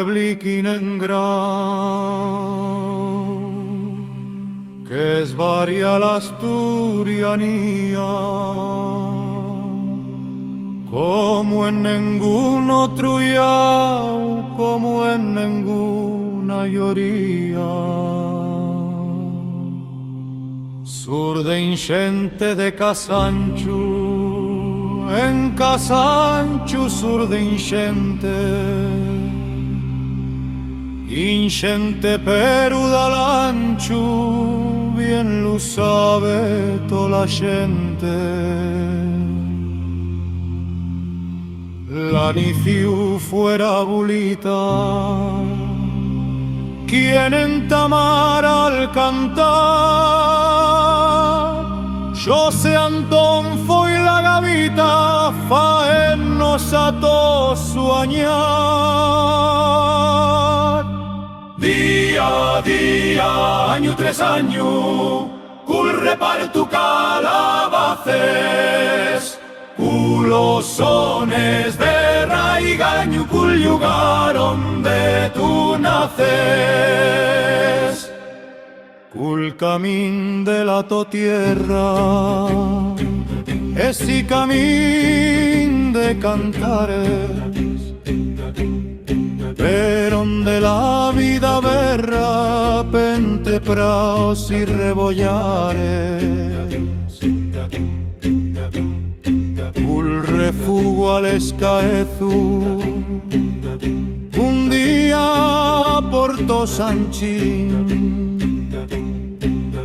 puebliquín en gran, que es varia la asturianía, como en ningún otro yao, como en ninguna lloría. Sur de inxente de Casanchu, en Casanchu sur de inxente, inxente pero dalanchu, bien lo sabe toda la gente. La niciu fuera bulita, quien entamar al cantar, José Antón foi la gavita, faennos a todos suañar. Día a día, año tras año, cul reparto calabaces, los sones de raigaño cul lugar donde tú naces, cul camín de la to tierra, ese camín de cantares, pero donde la vida berra pente praos y rebollares. Un refugo al escaezu, un día Porto Sanchín,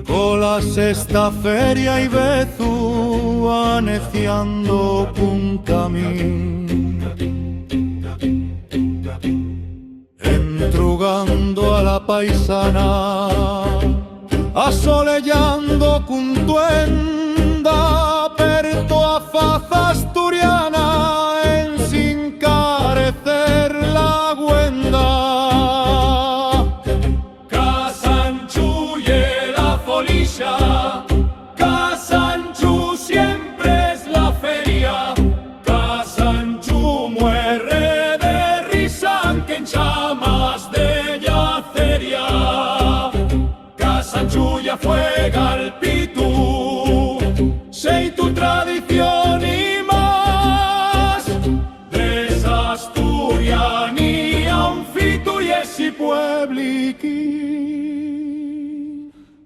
con la sexta feria y bezu, aneciando un camín, entrugando a la paisana, asolellando con tuenda, perto a faza asturiana, en sin carecer la guenda. Casanchu y la folisha, Casanchu siempre es la feria, Casanchu muere de risa que en chamas de yaceria, Casanchu ya fue galpitu, sei tu tradición y más, de esa asturianía un fito y ese puebliquín.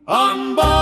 Amba